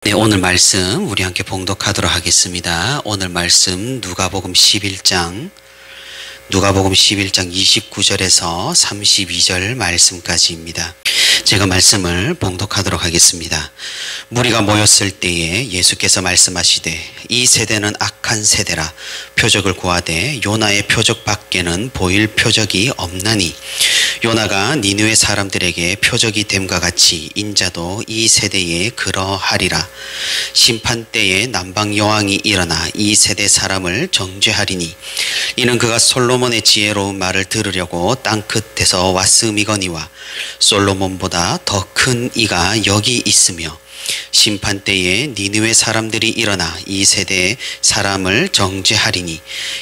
네, 오늘 말씀 우리 함께 봉독하도록 하겠습니다. 오늘 말씀 누가복음 11장 29절에서 32절 말씀까지입니다. 제가 말씀을 봉독하도록 하겠습니다. 무리가 모였을 때에 예수께서 말씀하시되 이 세대는 악한 세대라. 표적을 구하되 요나의 표적 밖에는 보일 표적이 없나니 요나가 니느웨 사람들에게 표적이 됨과 같이 인자도 이 세대에 그러하리라. 심판 때에 남방 여왕이 일어나 이 세대 사람을 정죄하리니 이는 그가 솔로몬의 지혜로운 말을 들으려고 땅끝에서 왔음이거니와 솔로몬보다 더 큰 이가 여기 있으며 심판 때에 니느웨 사람들이 일어나 이 세대의 사람을 정죄하리니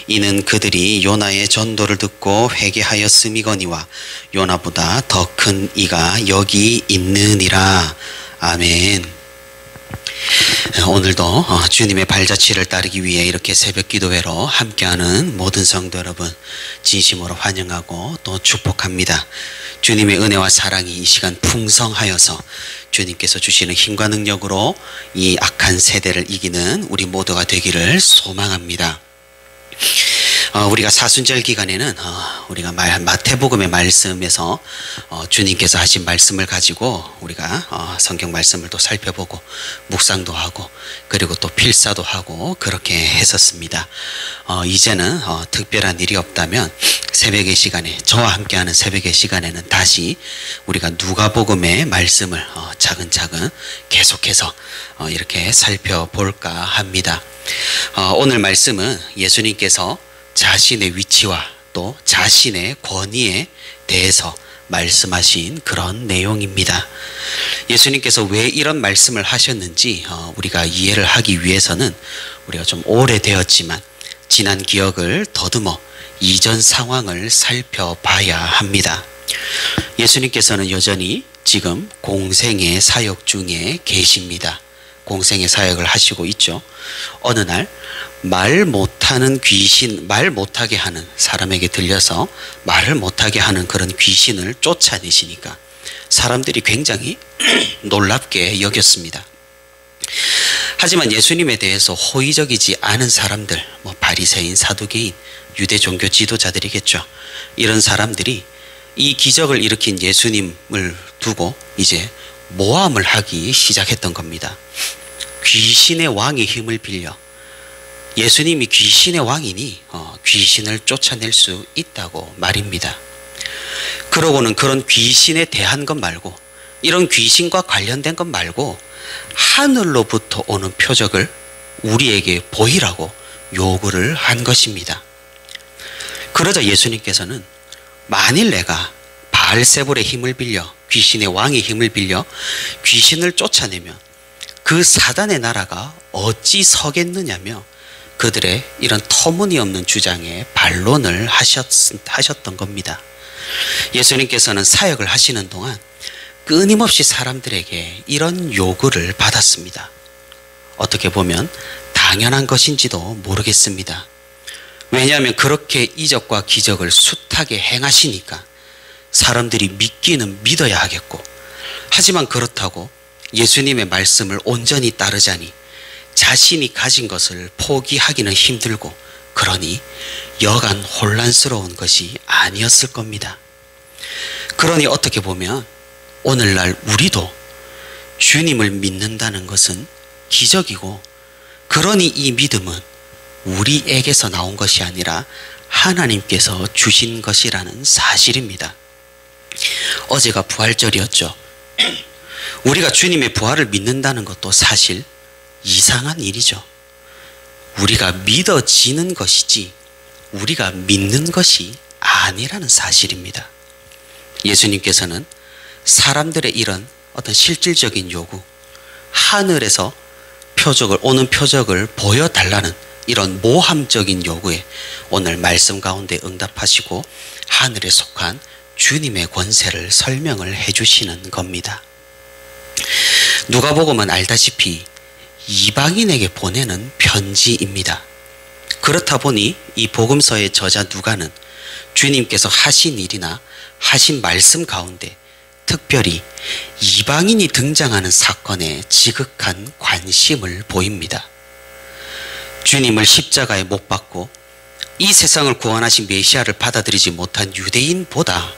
이는 그들이 요나의 전도를 듣고 회개하였음이거니와 요나보다 더 큰 이가 여기 있느니라. 아멘. 오늘도 주님의 발자취를 따르기 위해 이렇게 새벽 기도회로 함께하는 모든 성도 여러분 진심으로 환영하고 또 축복합니다. 주님의 은혜와 사랑이 이 시간 풍성하여서 주님께서 주시는 힘과 능력으로 이 악한 세대를 이기는 우리 모두가 되기를 소망합니다. 우리가 사순절 기간에는 우리가 마태복음의 말씀에서 주님께서 하신 말씀을 가지고 우리가 성경 말씀을 또 살펴보고 묵상도 하고 그리고 또 필사도 하고 그렇게 했었습니다. 이제는 특별한 일이 없다면 새벽의 시간에 저와 함께하는 새벽의 시간에는 다시 우리가 누가복음의 말씀을 차근차근 계속해서 이렇게 살펴볼까 합니다. 오늘 말씀은 예수님께서 자신의 위치와 또 자신의 권위에 대해서 말씀하신 그런 내용입니다. 예수님께서 왜 이런 말씀을 하셨는지 우리가 이해를 하기 위해서는 우리가 좀 오래되었지만 지난 기억을 더듬어 이전 상황을 살펴봐야 합니다. 예수님께서는 여전히 지금 공생의 사역 중에 계십니다. 공생의 사역을 하시고 있죠. 어느 날 말 못하는 귀신, 말 못하게 하는 사람에게 들려서 말을 못하게 하는 그런 귀신을 쫓아내시니까 사람들이 굉장히 놀랍게 여겼습니다. 하지만 예수님에 대해서 호의적이지 않은 사람들, 바리새인, 사두개인, 유대 종교 지도자들이겠죠. 이런 사람들이 이 기적을 일으킨 예수님을 두고 이제 모함을 하기 시작했던 겁니다. 귀신의 왕의 힘을 빌려 예수님이 귀신의 왕이니 귀신을 쫓아낼 수 있다고 말입니다. 그러고는 그런 귀신에 대한 것 말고 이런 귀신과 관련된 것 말고 하늘로부터 오는 표적을 우리에게 보이라고 요구를 한 것입니다. 그러자 예수님께서는 만일 내가 바알세불의 힘을 빌려 귀신의 왕의 힘을 빌려 귀신을 쫓아내면 그 사단의 나라가 어찌 서겠느냐며 그들의 이런 터무니없는 주장에 반론을 하셨던 겁니다. 예수님께서는 사역을 하시는 동안 끊임없이 사람들에게 이런 요구를 받았습니다. 어떻게 보면 당연한 것인지도 모르겠습니다. 왜냐하면 그렇게 이적과 기적을 숱하게 행하시니까 사람들이 믿기는 믿어야 하겠고, 하지만 그렇다고 예수님의 말씀을 온전히 따르자니 자신이 가진 것을 포기하기는 힘들고, 그러니 여간 혼란스러운 것이 아니었을 겁니다. 그러니 어떻게 보면 오늘날 우리도 주님을 믿는다는 것은 기적이고, 그러니 이 믿음은 우리에게서 나온 것이 아니라 하나님께서 주신 것이라는 사실입니다. 어제가 부활절이었죠. 우리가 주님의 부활을 믿는다는 것도 사실 이상한 일이죠. 우리가 믿어지는 것이지 우리가 믿는 것이 아니라는 사실입니다. 예수님께서는 사람들의 이런 어떤 실질적인 요구, 하늘에서 오는 표적을 보여달라는 이런 모함적인 요구에 오늘 말씀 가운데 응답하시고 하늘에 속한 주님의 권세를 설명을 해주시는 겁니다. 누가복음은 알다시피 이방인에게 보내는 편지입니다. 그렇다 보니 이 복음서의 저자 누가는 주님께서 하신 일이나 하신 말씀 가운데 특별히 이방인이 등장하는 사건에 지극한 관심을 보입니다. 주님을 십자가에 못 박고 이 세상을 구원하신 메시아를 받아들이지 못한 유대인보다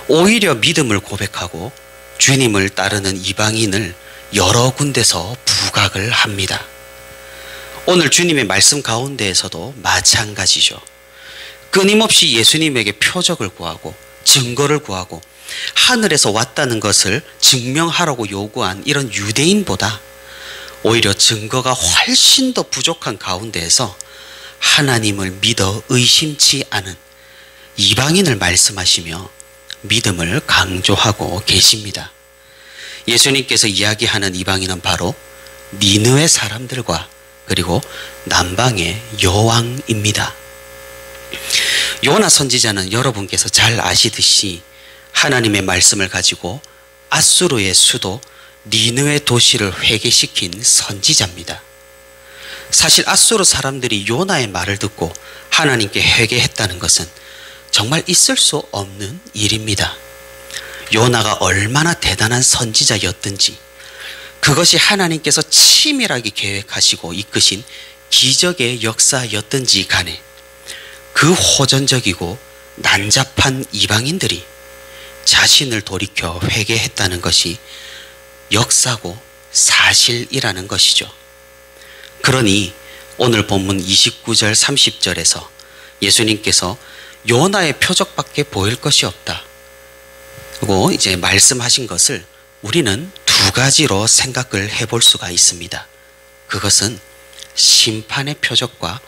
오히려 믿음을 고백하고 주님을 따르는 이방인을 여러 군데서 부각을 합니다. 오늘 주님의 말씀 가운데에서도 마찬가지죠. 끊임없이 예수님에게 표적을 구하고 증거를 구하고 하늘에서 왔다는 것을 증명하라고 요구한 이런 유대인보다 오히려 증거가 훨씬 더 부족한 가운데에서 하나님을 믿어 의심치 않은 이방인을 말씀하시며 믿음을 강조하고 계십니다. 예수님께서 이야기하는 이방인은 바로 니느웨 사람들과 그리고 남방의 여왕입니다. 요나 선지자는 여러분께서 잘 아시듯이 하나님의 말씀을 가지고 아수르의 수도 니느웨 도시를 회개시킨 선지자입니다. 사실 아수르 사람들이 요나의 말을 듣고 하나님께 회개했다는 것은 정말 있을 수 없는 일입니다. 요나가 얼마나 대단한 선지자였든지 그것이 하나님께서 치밀하게 계획하시고 이끄신 기적의 역사였든지 간에 그 호전적이고 난잡한 이방인들이 자신을 돌이켜 회개했다는 것이 역사고 사실이라는 것이죠. 그러니 오늘 본문 29절 30절에서 예수님께서 요나의 표적밖에 보일 것이 없다 고 이제 말씀하신 것을 우리는 두 가지로 생각을 해볼 수가 있습니다. 그것은 심판의 표적과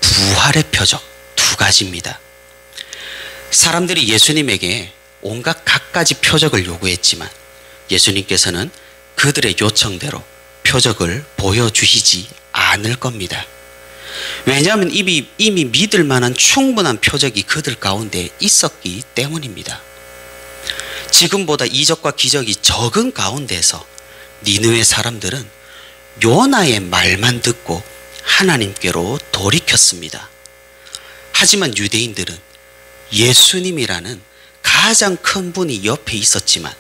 부활의 표적 두 가지입니다. 사람들이 예수님에게 온갖 갖가지 표적을 요구했지만 예수님께서는 그들의 요청대로 표적을 보여주시지 않을 겁니다. 왜냐하면 이미 믿을 만한 충분한 표적이 그들 가운데 있었기 때문입니다. 지금보다 이적과 기적이 적은 가운데서 니느웨 사람들은 요나의 말만 듣고 하나님께로 돌이켰습니다. 하지만 유대인들은 예수님이라는 가장 큰 분이 옆에 있었지만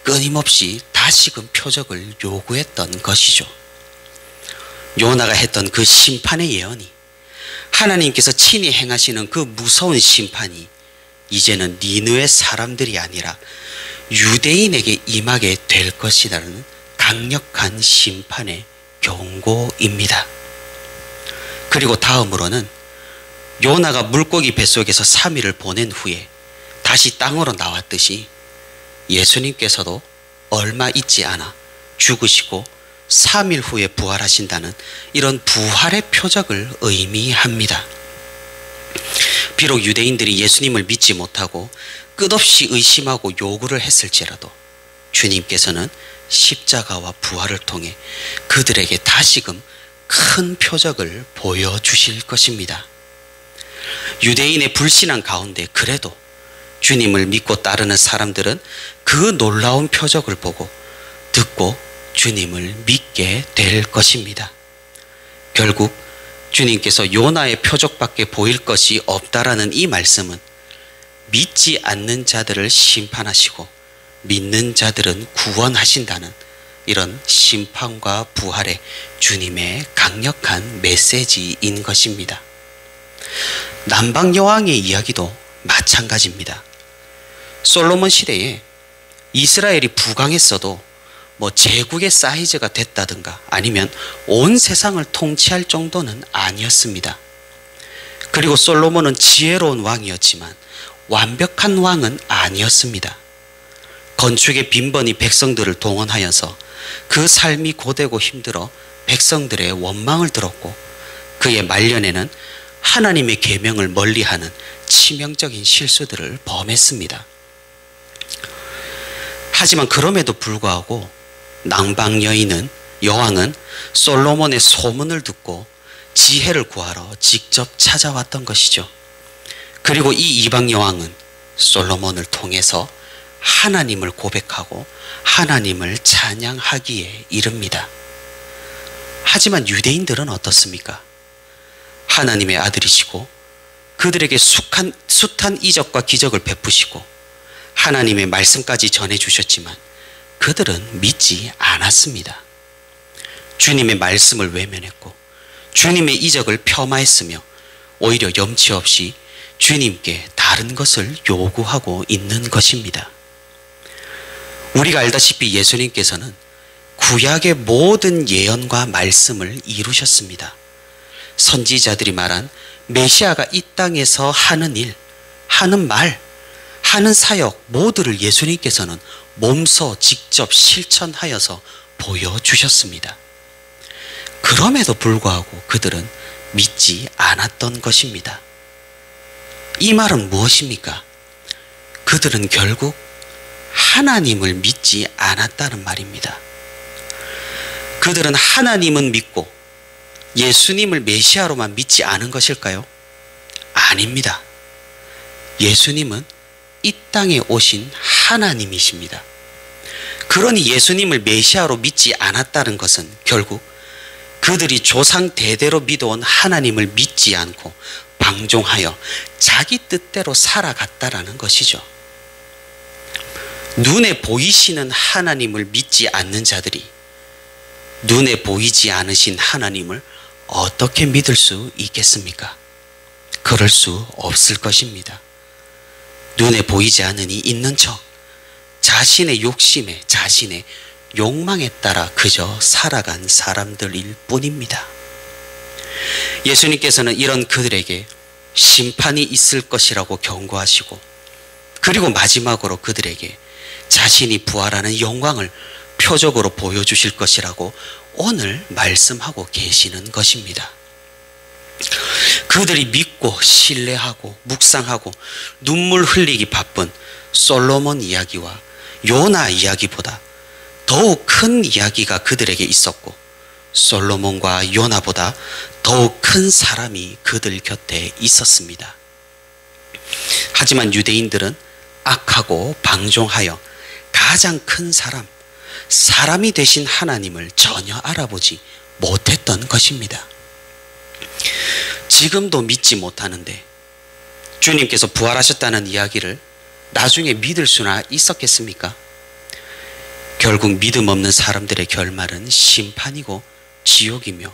끊임없이 다시금 표적을 요구했던 것이죠. 요나가 했던 그 심판의 예언이 하나님께서 친히 행하시는 그 무서운 심판이 이제는 니느웨 사람들이 아니라 유대인에게 임하게 될 것이라는 강력한 심판의 경고입니다. 그리고 다음으로는 요나가 물고기 뱃속에서 3일을 보낸 후에 다시 땅으로 나왔듯이 예수님께서도 얼마 있지 않아 죽으시고 3일 후에 부활하신다는 이런 부활의 표적을 의미합니다. 비록 유대인들이 예수님을 믿지 못하고 끝없이 의심하고 요구를 했을지라도 주님께서는 십자가와 부활을 통해 그들에게 다시금 큰 표적을 보여주실 것입니다. 유대인의 불신앙 가운데 그래도 주님을 믿고 따르는 사람들은 그 놀라운 표적을 보고 듣고 주님을 믿게 될 것입니다. 결국 주님께서 요나의 표적밖에 보일 것이 없다라는 이 말씀은 믿지 않는 자들을 심판하시고 믿는 자들은 구원하신다는 이런 심판과 부활의 주님의 강력한 메시지인 것입니다. 남방 여왕의 이야기도 마찬가지입니다. 솔로몬 시대에 이스라엘이 부강했어도 제국의 사이즈가 됐다든가 아니면 온 세상을 통치할 정도는 아니었습니다. 그리고 솔로몬은 지혜로운 왕이었지만 완벽한 왕은 아니었습니다. 건축에 빈번히 백성들을 동원하여서 그 삶이 고되고 힘들어 백성들의 원망을 들었고 그의 말년에는 하나님의 계명을 멀리하는 치명적인 실수들을 범했습니다. 하지만 그럼에도 불구하고 남방 여왕은 솔로몬의 소문을 듣고 지혜를 구하러 직접 찾아왔던 것이죠. 그리고 이 이방 여왕은 솔로몬을 통해서 하나님을 고백하고 하나님을 찬양하기에 이릅니다. 하지만 유대인들은 어떻습니까? 하나님의 아들이시고 그들에게 숱한 이적과 기적을 베푸시고 하나님의 말씀까지 전해주셨지만 그들은 믿지 않았습니다. 주님의 말씀을 외면했고 주님의 이적을 폄하했으며 오히려 염치 없이 주님께 다른 것을 요구하고 있는 것입니다. 우리가 알다시피 예수님께서는 구약의 모든 예언과 말씀을 이루셨습니다. 선지자들이 말한 메시아가 이 땅에서 하는 일, 하는 말, 하는 사역 모두를 예수님께서는 몸소 직접 실천하여서 보여주셨습니다. 그럼에도 불구하고 그들은 믿지 않았던 것입니다. 이 말은 무엇입니까? 그들은 결국 하나님을 믿지 않았다는 말입니다. 그들은 하나님은 믿고 예수님을 메시아로만 믿지 않은 것일까요? 아닙니다. 예수님은 이 땅에 오신 하나님이십니다. 그러니 예수님을 메시아로 믿지 않았다는 것은 결국 그들이 조상 대대로 믿어온 하나님을 믿지 않고 방종하여 자기 뜻대로 살아갔다라는 것이죠. 눈에 보이시는 하나님을 믿지 않는 자들이 눈에 보이지 않으신 하나님을 어떻게 믿을 수 있겠습니까? 그럴 수 없을 것입니다. 눈에 보이지 않으니 있는 척 자신의 욕심에 자신의 욕망에 따라 그저 살아간 사람들일 뿐입니다. 예수님께서는 이런 그들에게 심판이 있을 것이라고 경고하시고 그리고 마지막으로 그들에게 자신이 부활하는 영광을 표적으로 보여주실 것이라고 오늘 말씀하고 계시는 것입니다. 그들이 믿고 신뢰하고 묵상하고 눈물 흘리기 바쁜 솔로몬 이야기와 요나 이야기보다 더욱 큰 이야기가 그들에게 있었고 솔로몬과 요나보다 더욱 큰 사람이 그들 곁에 있었습니다. 하지만 유대인들은 악하고 방종하여 가장 큰 사람이 되신 하나님을 전혀 알아보지 못했던 것입니다. 지금도 믿지 못하는데 주님께서 부활하셨다는 이야기를 나중에 믿을 수나 있었겠습니까? 결국 믿음 없는 사람들의 결말은 심판이고 지옥이며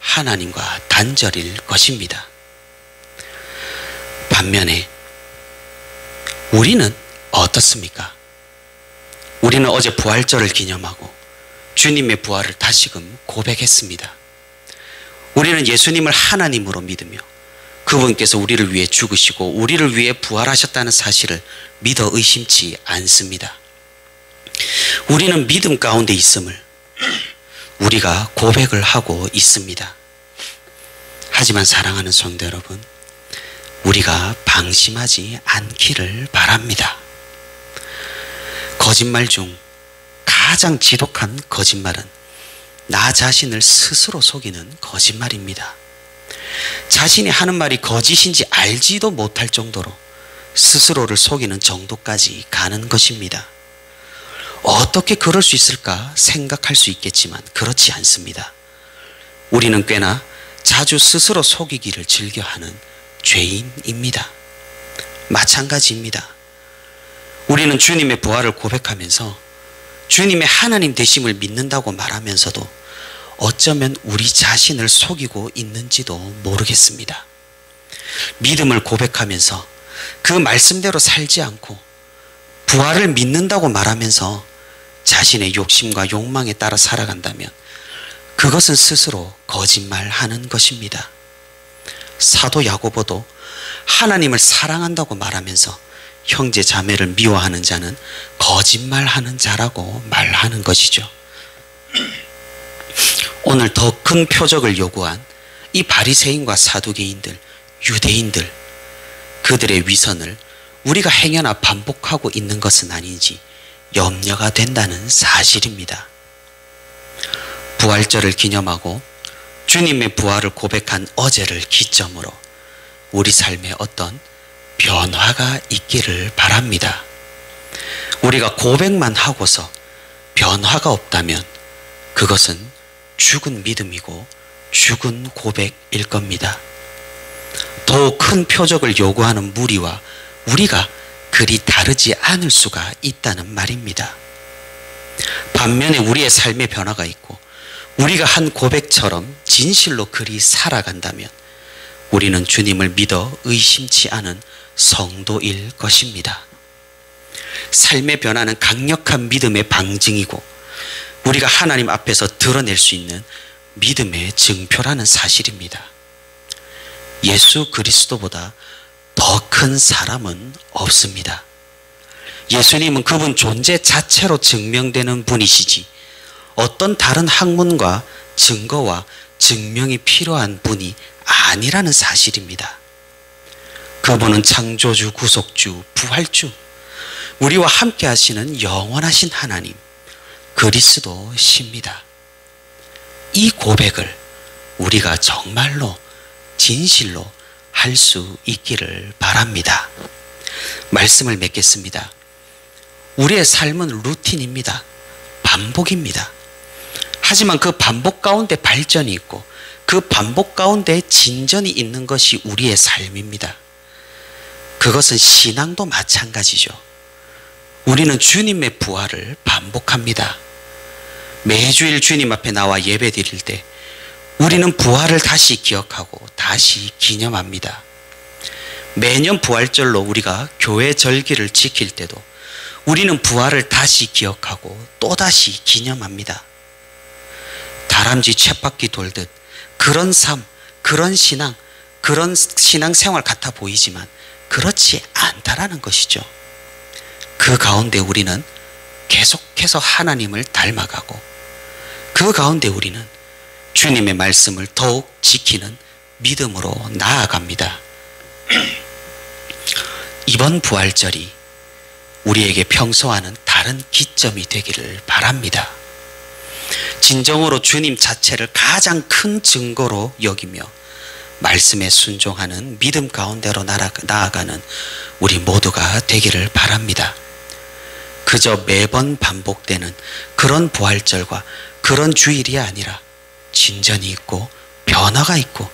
하나님과 단절일 것입니다. 반면에 우리는 어떻습니까? 우리는 어제 부활절을 기념하고 주님의 부활을 다시금 고백했습니다. 우리는 예수님을 하나님으로 믿으며 그분께서 우리를 위해 죽으시고 우리를 위해 부활하셨다는 사실을 믿어 의심치 않습니다. 우리는 믿음 가운데 있음을 우리가 고백을 하고 있습니다. 하지만 사랑하는 성도 여러분, 우리가 방심하지 않기를 바랍니다. 거짓말 중 가장 지독한 거짓말은 나 자신을 스스로 속이는 거짓말입니다. 자신이 하는 말이 거짓인지 알지도 못할 정도로 스스로를 속이는 정도까지 가는 것입니다. 어떻게 그럴 수 있을까 생각할 수 있겠지만 그렇지 않습니다. 우리는 꽤나 자주 스스로 속이기를 즐겨하는 죄인입니다. 마찬가지입니다. 우리는 주님의 부활을 고백하면서 주님의 하나님 되심을 믿는다고 말하면서도 어쩌면 우리 자신을 속이고 있는지도 모르겠습니다. 믿음을 고백하면서 그 말씀대로 살지 않고 부활을 믿는다고 말하면서 자신의 욕심과 욕망에 따라 살아간다면 그것은 스스로 거짓말하는 것입니다. 사도 야고보도 하나님을 사랑한다고 말하면서 형제 자매를 미워하는 자는 거짓말하는 자라고 말하는 것이죠. 오늘 더 큰 표적을 요구한 이 바리새인과 사두개인들, 유대인들, 그들의 위선을 우리가 행여나 반복하고 있는 것은 아닌지 염려가 된다는 사실입니다. 부활절을 기념하고 주님의 부활을 고백한 어제를 기점으로 우리 삶에 어떤 변화가 있기를 바랍니다. 우리가 고백만 하고서 변화가 없다면 그것은 죽은 믿음이고 죽은 고백일 겁니다. 더욱 큰 표적을 요구하는 무리와 우리가 그리 다르지 않을 수가 있다는 말입니다. 반면에 우리의 삶의 변화가 있고 우리가 한 고백처럼 진실로 그리 살아간다면 우리는 주님을 믿어 의심치 않은 성도일 것입니다. 삶의 변화는 강력한 믿음의 방증이고 우리가 하나님 앞에서 드러낼 수 있는 믿음의 증표라는 사실입니다. 예수 그리스도보다 더 큰 사람은 없습니다. 예수님은 그분 존재 자체로 증명되는 분이시지 어떤 다른 학문과 증거와 증명이 필요한 분이 아니라는 사실입니다. 그분은 창조주, 구속주, 부활주, 우리와 함께 하시는 영원하신 하나님, 그리스도십니다. 이 고백을 우리가 정말로 진실로 할 수 있기를 바랍니다. 말씀을 맺겠습니다. 우리의 삶은 루틴입니다. 반복입니다. 하지만 그 반복 가운데 발전이 있고 그 반복 가운데 진전이 있는 것이 우리의 삶입니다. 그것은 신앙도 마찬가지죠. 우리는 주님의 부활을 반복합니다. 매주일 주님 앞에 나와 예배 드릴 때 우리는 부활을 다시 기억하고 다시 기념합니다. 매년 부활절로 우리가 교회 절기를 지킬 때도 우리는 부활을 다시 기억하고 또다시 기념합니다. 다람쥐 쳇바퀴 돌듯 그런 삶, 그런 신앙생활 같아 보이지만 그렇지 않다라는 것이죠. 그 가운데 우리는 계속해서 하나님을 닮아가고 그 가운데 우리는 주님의 말씀을 더욱 지키는 믿음으로 나아갑니다. 이번 부활절이 우리에게 평소와는 다른 기점이 되기를 바랍니다. 진정으로 주님 자체를 가장 큰 증거로 여기며 말씀에 순종하는 믿음 가운데로 나아가는 우리 모두가 되기를 바랍니다. 그저 매번 반복되는 그런 부활절과 그런 주일이 아니라 진전이 있고 변화가 있고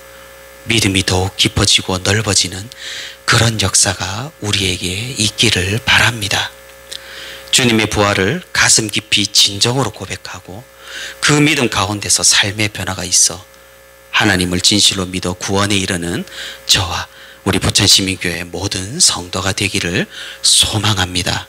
믿음이 더욱 깊어지고 넓어지는 그런 역사가 우리에게 있기를 바랍니다. 주님의 부활을 가슴 깊이 진정으로 고백하고 그 믿음 가운데서 삶의 변화가 있어 하나님을 진실로 믿어 구원에 이르는 저와 우리 부천시민교회 모든 성도가 되기를 소망합니다.